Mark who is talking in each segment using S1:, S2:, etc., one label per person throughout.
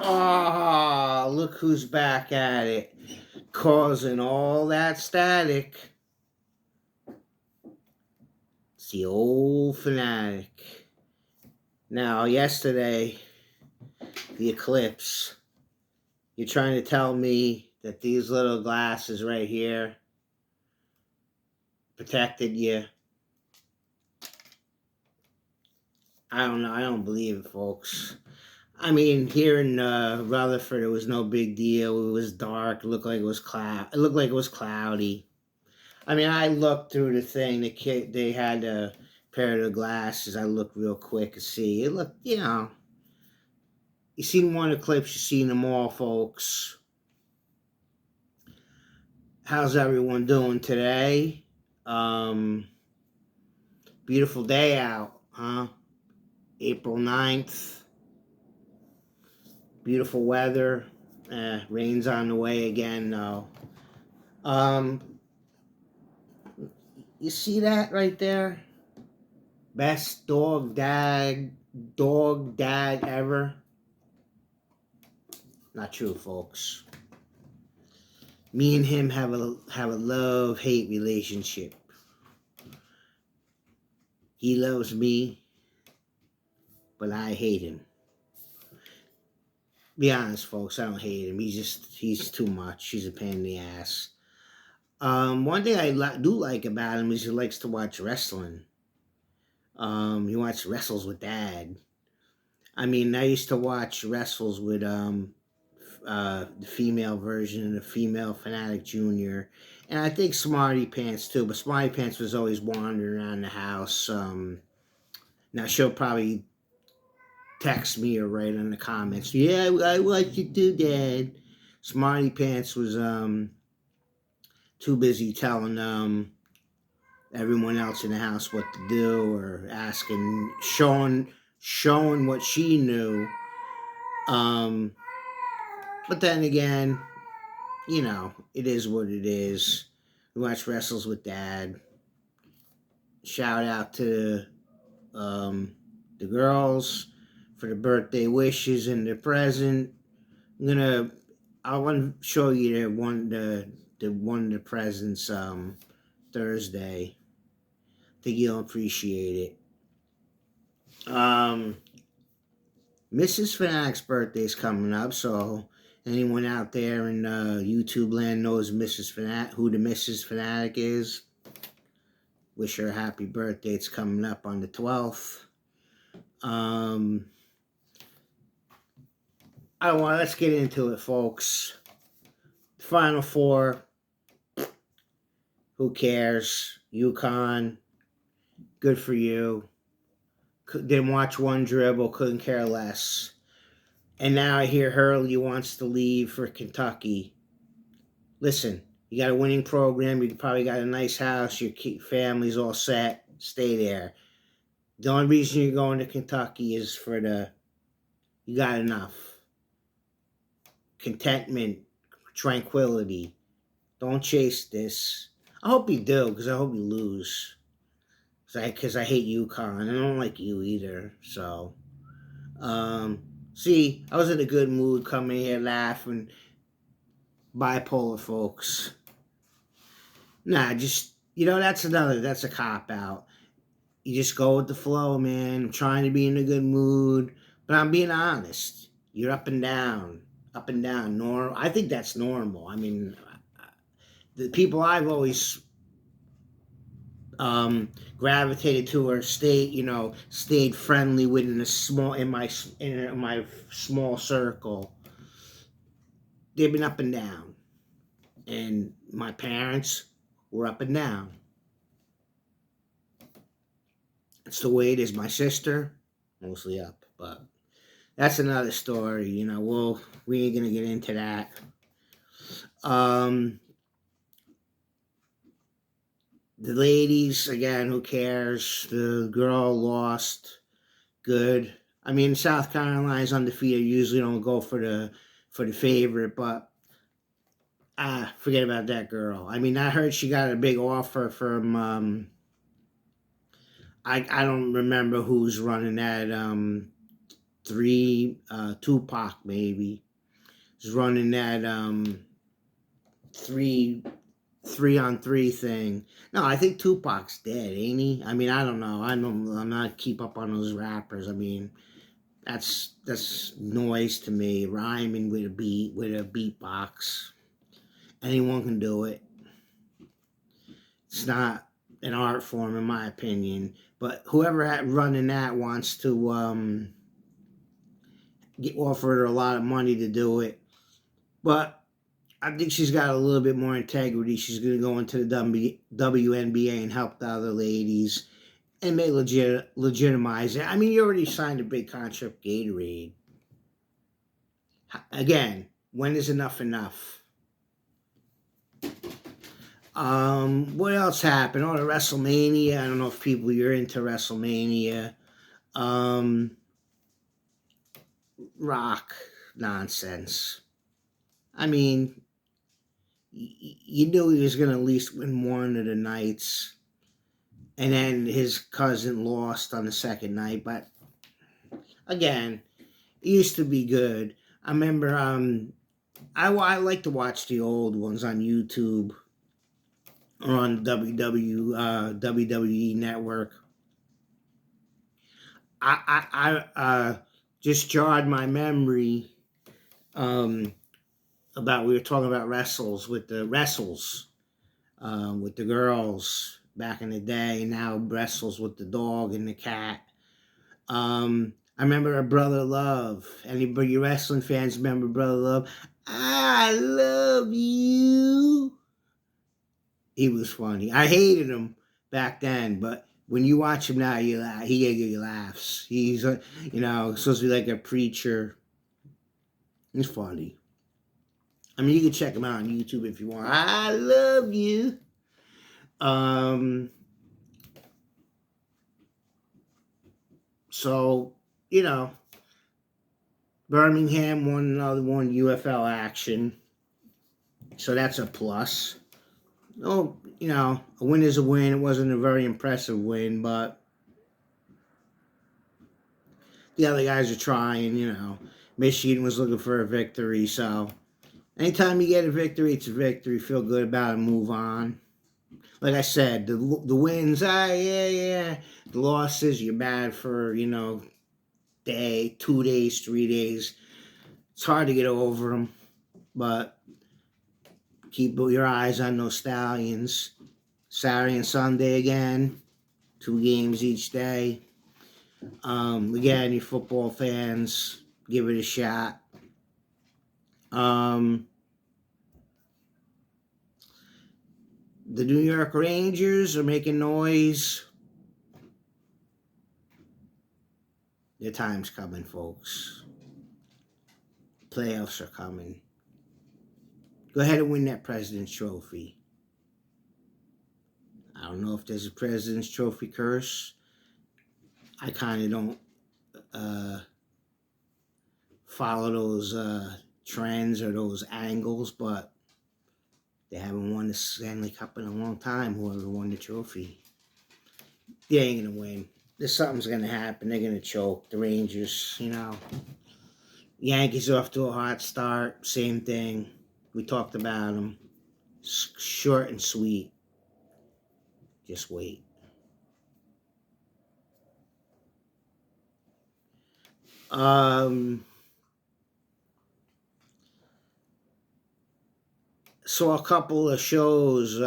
S1: Ah, look who's back at it, causing all that static. It's the old Fanatic. Now, yesterday, the Eclipse. You're trying to tell me that these little glasses right here protected you? I don't know. I don't believe it, folks. I mean, here in Rutherford, it was no big deal. It was dark. It looked like it was cloud. It looked like it was cloudy. I mean, I looked through the thing. They had a pair of glasses. I looked real quick to see. It looked, you seen one eclipse, you seen them all, folks. How's everyone doing today? Um, Beautiful day out, huh? April 9th. Beautiful weather. Rain's on the way again, though. Um, you see that right there? Best dog dad ever. Not true, folks. Me and him have a love-hate relationship. He loves me, but I hate him. Be honest, folks, I don't hate him. He's too much. He's a pain in the ass. One thing I do like about him is he likes to watch wrestling. He watches wrestles with Dad. I mean, I used to watch wrestles with the female version and the female Fanatic Junior, and I think Smarty Pants too. But Smarty Pants was always wandering around the house. Now she'll probably text me or write in the comments. Yeah, I watched it too, Dad. Smarty Pants was too busy telling everyone else in the house what to do or asking, showing what she knew. Um, but then again, it is what it is. We watch wrestles with Dad. Shout out to the girls for the birthday wishes and the present. I want to show you one of the presents Thursday. I think you'll appreciate it. Mrs. Fanatic's birthday is coming up, so anyone out there in YouTube land knows Mrs. Fanatic, who the Mrs. Fanatic is. Wish her a happy birthday. It's coming up on the 12th. Let's get into it, folks. Final Four. Who cares? UConn. Good for you. Didn't watch one dribble. Couldn't care less. And now I hear Hurley wants to leave for Kentucky. Listen, you got a winning program. You probably got a nice house. Your family's all set. Stay there. The only reason you're going to Kentucky is you got enough. Contentment, tranquility. Don't chase this. I hope you do, because I hope you lose. Because I hate UConn. I don't like you either. So, see, I was in a good mood coming here laughing. Bipolar, folks. Nah, that's a cop out. You just go with the flow, man. I'm trying to be in a good mood, but I'm being honest. You're up and down. Up and down. Normal. I think that's normal. I mean, the people I've always gravitated to or stayed friendly with in my small circle. They've been up and down, and my parents were up and down. It's the way it is. My sister, mostly up, but that's another story. We ain't gonna get into that. The ladies, again, who cares? The girl lost. Good. I mean, South Carolina's undefeated. Usually don't go for the favorite, but forget about that girl. I mean, I heard she got a big offer from I don't remember who's running that Tupac maybe is running that three 3-on-3 thing. No, I think Tupac's dead, ain't he? I mean, I don't know. I'm not keep up on those rappers. I mean, that's noise to me. Rhyming with a beat with a beatbox. Anyone can do it. It's not an art form, in my opinion. But whoever running that wants to get offered her a lot of money to do it. But I think she's got a little bit more integrity. She's going to go into the WNBA and help the other ladies and may legitimize it. I mean, you already signed a big contract with Gatorade. Again, when is enough enough? What else happened? Oh, the WrestleMania. I don't know if people you're into WrestleMania. Um, Rock nonsense. I mean, you knew he was going to at least win one of the nights, and then his cousin lost on the second night. But again, it used to be good. I remember. I like to watch the old ones on YouTube or on WWE Network. I just jarred my memory about we were talking about wrestles with the girls back in the day. Now wrestles with the dog and the cat. I remember a Brother Love. Anybody wrestling fans remember Brother Love? I love you. He was funny. I hated him back then, but when you watch him now, he gave you laughs. He's supposed to be like a preacher. He's funny. I mean, you can check him out on YouTube if you want. I love you. Um. So Birmingham won another one UFL action. So that's a plus. Oh, a win is a win. It wasn't a very impressive win, but the other guys are trying. Michigan was looking for a victory, so anytime you get a victory, it's a victory. Feel good about it, move on. Like I said, the wins, yeah. The losses, you're bad for, day, 2 days, 3 days. It's hard to get over them, but keep your eyes on those Stallions. Saturday and Sunday again, 2 games each day. Again, you football fans, give it a shot. The New York Rangers are making noise. Their time's coming, folks. Playoffs are coming. Go ahead and win that President's Trophy. I don't know if there's a President's Trophy curse. I kind of don't follow those trends or those angles, but they haven't won the Stanley Cup in a long time, whoever won the trophy. They ain't going to win. There's something's going to happen. They're going to choke. The Rangers, Yankees off to a hot start. Same thing. We talked about them. Short and sweet. Just wait. Saw a couple of shows.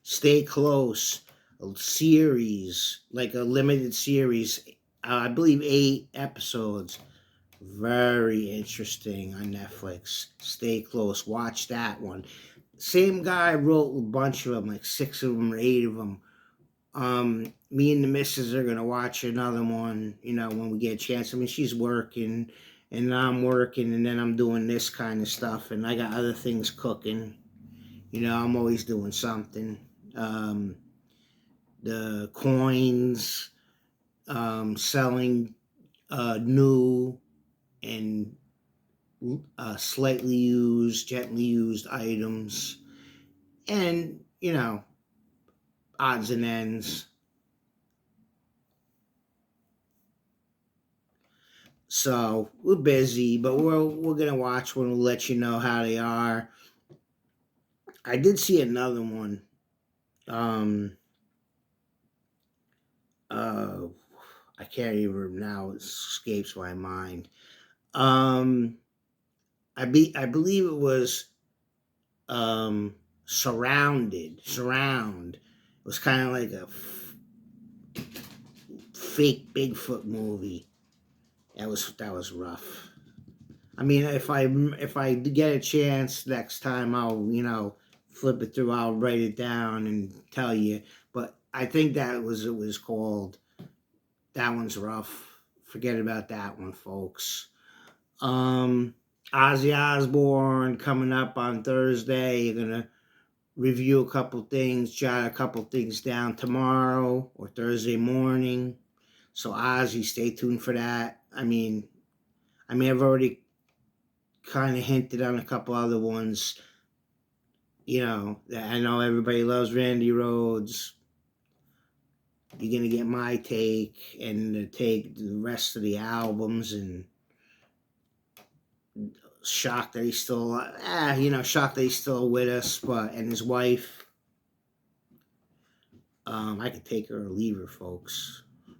S1: Stay Close, a series, like a limited series. I believe 8 episodes. Very interesting on Netflix. Stay Close. Watch that one. Same guy wrote a bunch of them, like 6 of them or 8 of them. Me and the missus are gonna watch another one, when we get a chance. I mean, she's working, and I'm working, and then I'm doing this kind of stuff, and I got other things cooking. I'm always doing something. The coins, selling new and slightly used, gently used items, and odds and ends. So we're busy, but we're gonna watch one. We'll let you know how they are. I did see another one. Um, uh, I can't even now. It escapes my mind. Um, I believe it was surround. It was kind of like a fake Bigfoot movie. That was rough. I mean, if I get a chance next time, I'll flip it through. I'll write it down and tell you. But I think it was called. That one's rough. Forget about that one, folks. Um, Ozzy Osbourne coming up on Thursday. You're gonna review a couple things, jot a couple things down tomorrow or Thursday morning. So Ozzy, stay tuned for that. I've already kind of hinted on a couple other ones. I know everybody loves Randy Rhoads. You're gonna get my take and take the rest of the albums, and shocked that he's still, shocked that he's still with us. But and his wife, I could take her or leave her, folks. I'd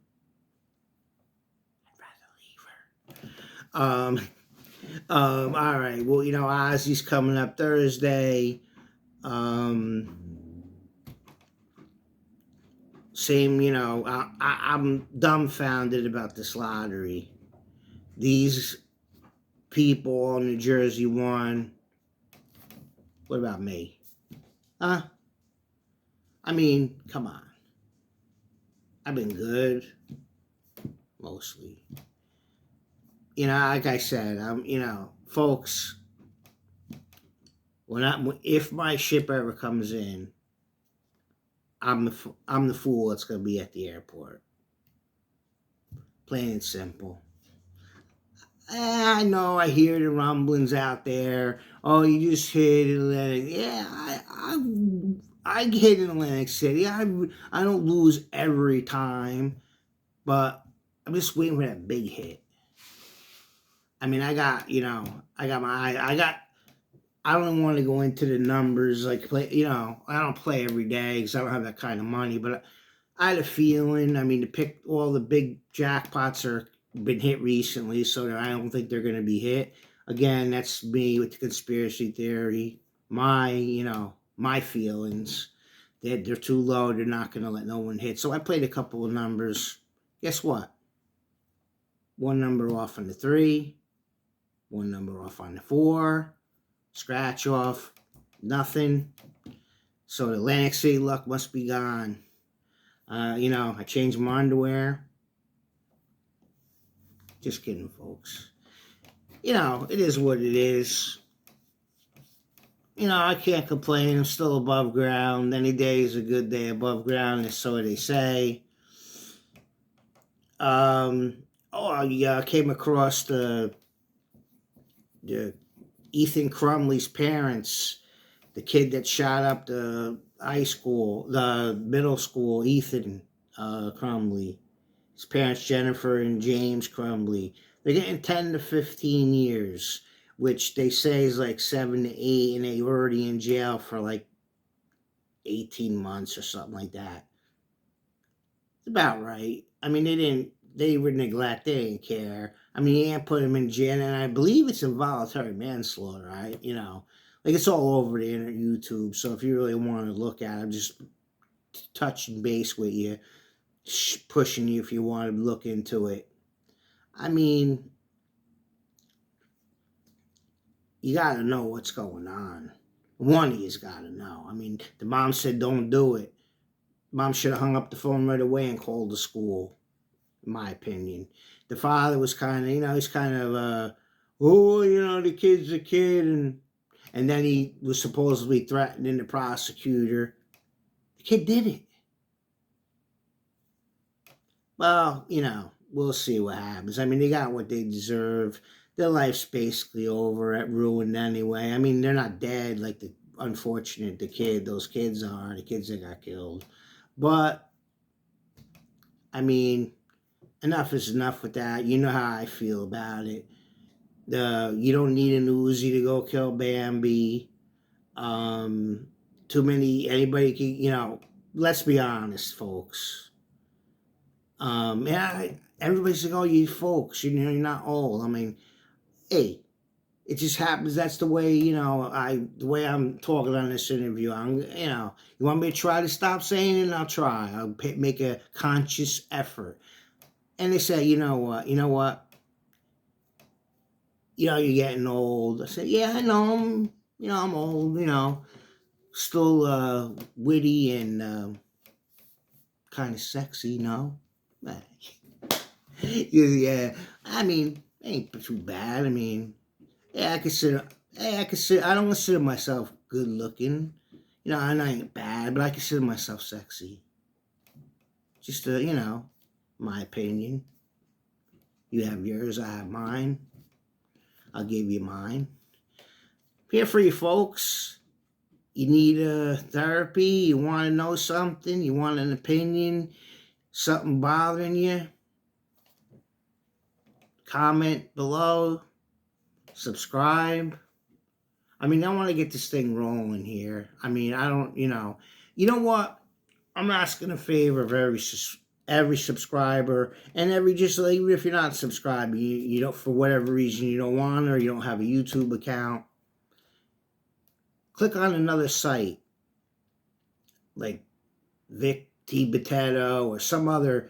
S1: rather leave her. All right. Well, Ozzy's coming up Thursday. Um, Same, I'm dumbfounded about this lottery. These people in New Jersey won. What about me? Huh? Come on. I've been good, mostly. Like I said, folks, if my ship ever comes in, I'm the fool that's gonna be at the airport. Plain and simple. I know I hear the rumblings out there. Oh, you just hit Atlantic. Yeah, I hit Atlantic City. I don't lose every time, but I'm just waiting for that big hit. I don't want to go into the numbers like play. I don't play every day because I don't have that kind of money. But I had a feeling. To pick all the big jackpots are been hit recently, so I don't think they're going to be hit again. That's me with the conspiracy theory. My feelings. They're too low. They're not going to let no one hit. So I played a couple of numbers. Guess what? One number off on the 3, one number off on the 4, scratch off, nothing. So the Atlantic City luck must be gone. I changed my underwear. Just kidding, folks. It is what it is. I can't complain. I'm still above ground. Any day is a good day above ground, so they say. I came across the Ethan Crumley's parents, the kid that shot up the middle school, Ethan Crumley. His parents, Jennifer and James Crumley. They're getting 10 to 15 years, which they say is like 7 to 8, and they were already in jail for like 18 months or something like that. It's about right. They were neglect, they didn't care. You can't put them in jail, and I believe it's involuntary manslaughter, right? Like it's all over the internet, YouTube. So if you really want to look at it, I'm just touching base with you, pushing you if you want to look into it. I mean, you got to know what's going on. One of you's got to know. The mom said don't do it. Mom should have hung up the phone right away and called the school, in my opinion. The father was kind of, he's kind of, the kid's a kid. And then he was supposedly threatening the prosecutor. The kid did it. Well, we'll see what happens. They got what they deserve. Their life's basically over, ruined anyway. They're not dead like those kids are, the kids that got killed. But, enough is enough with that. You know how I feel about it. You don't need an Uzi to go kill Bambi. Um, Too many. Anybody can. Let's be honest, folks. Yeah. Everybody's like, "Oh, you folks, you're not old." I mean, hey, it just happens. That's the way the way I'm talking on this interview. You want me to try to stop saying it? I'll try. I'll make a conscious effort. And they say, you're getting old. I said, yeah, I know. I'm old. Still witty and kind of sexy. Yeah. I mean, it ain't too bad. I mean, yeah, I consider. Hey, I consider. I don't consider myself good looking. And I ain't bad, but I consider myself sexy. Just my opinion. You have yours. I have mine. I'll give you mine. Here for you folks. You need a therapy. You want to know something. You want an opinion. Something bothering you. Comment below. Subscribe. I mean, I want to get this thing rolling here. I mean, I don't, you know what? I'm asking a favor of every subscriber and just like, even if you're not subscribing, you don't, for whatever reason you don't want or you don't have a YouTube account, click on another site like Vic T. Potato or some other,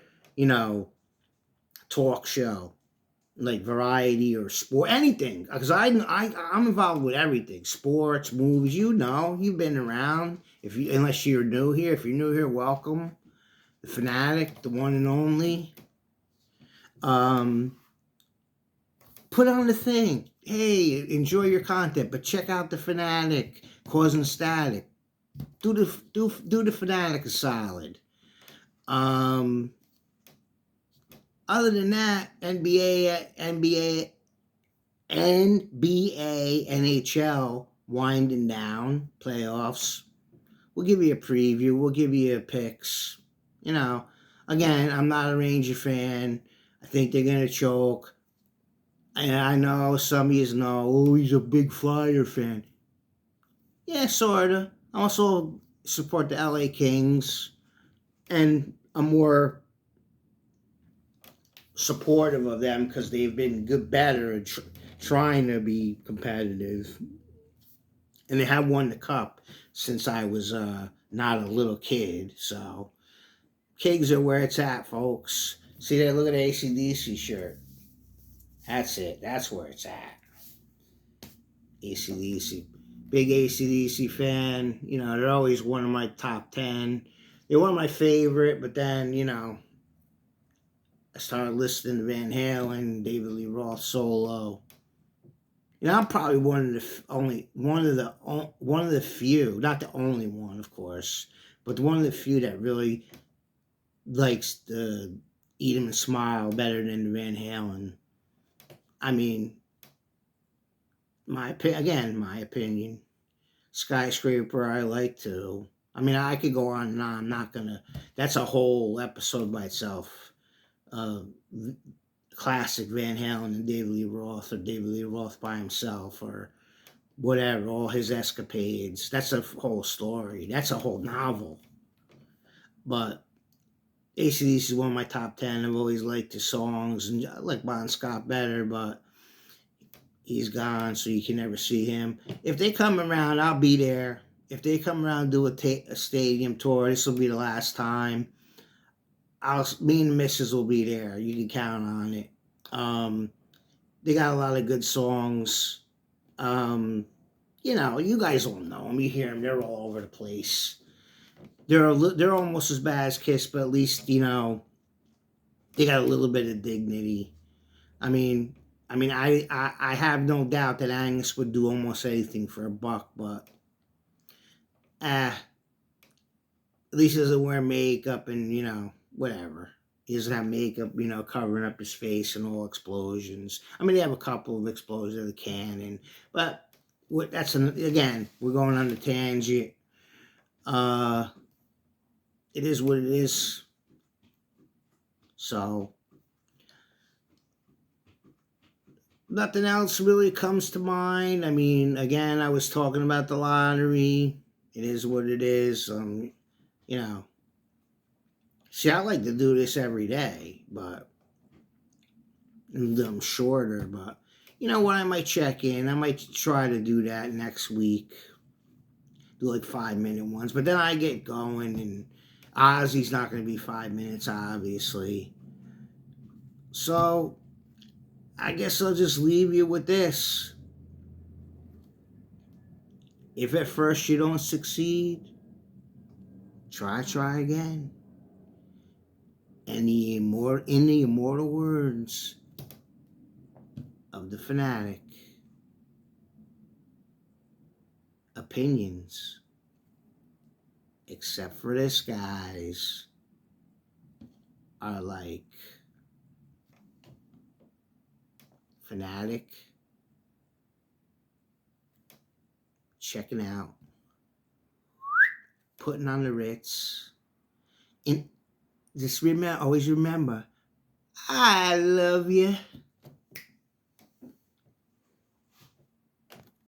S1: talk show like Variety or Sport, anything. Because I'm involved with everything, sports, movies. You've been around. Unless you're new here, if you're new here, welcome. The Fanatic, the one and only. Put on the thing. Hey, enjoy your content, but check out the Fanatic causing static. Do the Fanatic a solid. Other than that, NBA, NHL winding down playoffs. We'll give you a preview. We'll give you a picks. Again, I'm not a Ranger fan. I think they're gonna choke. And I know some of you know, oh, he's a big Flyer fan. Yeah, sorta. I also support the LA Kings, and I'm more supportive of them because they've been better at trying to be competitive, and they have won the cup since I was not a little kid. So Kings are where it's at, folks. See that? Look at the ACDC shirt. That's it. That's where it's at. ACDC. Big ACDC fan. They're always one of my top 10. They're one of my favorite, but then, I started listening to Van Halen, David Lee Roth solo. I'm probably one of the few, not the only one, of course, but one of the few that really likes the Eat 'Em and Smile better than the Van Halen. I mean, my opinion. Skyscraper I like too. I mean, I could go on and on. I'm not gonna. That's a whole episode by itself. Classic Van Halen and David Lee Roth, or David Lee Roth by himself, or whatever. All his escapades. That's a whole story. That's a whole novel. But AC/DC is one of my top 10. I've always liked his songs, and I like Bon Scott better, but he's gone, so you can never see him. If they come around, I'll be there. If they come around and do a stadium tour, this will be the last time. Me and the missus will be there. You can count on it. They got a lot of good songs. You guys all know them. You hear them. They're all over the place. They're almost as bad as Kiss, but at least they got a little bit of dignity. I have no doubt that Angus would do almost anything for a buck, but at least he doesn't wear makeup and whatever. He doesn't have makeup, covering up his face and all explosions. I mean, they have a couple of explosions of the cannon, but again, we're going on the tangent. It is what it is. So, Nothing else really comes to mind. I mean, again, I was talking about the lottery. It is what it is. You know, see, I like to do this every day, but I'm shorter. But you know what? I might check in. I might try to do that next week. Do like 5 minute ones, but then I get going, and Ozzy's not going to be 5 minutes, obviously. So I guess I'll just leave you with this. If at first you don't succeed, try again. And in the immortal words of the fanatic, opinions, except for this guys, are like fanatic, checking out, putting on the Ritz, and just remember, always remember, I love you.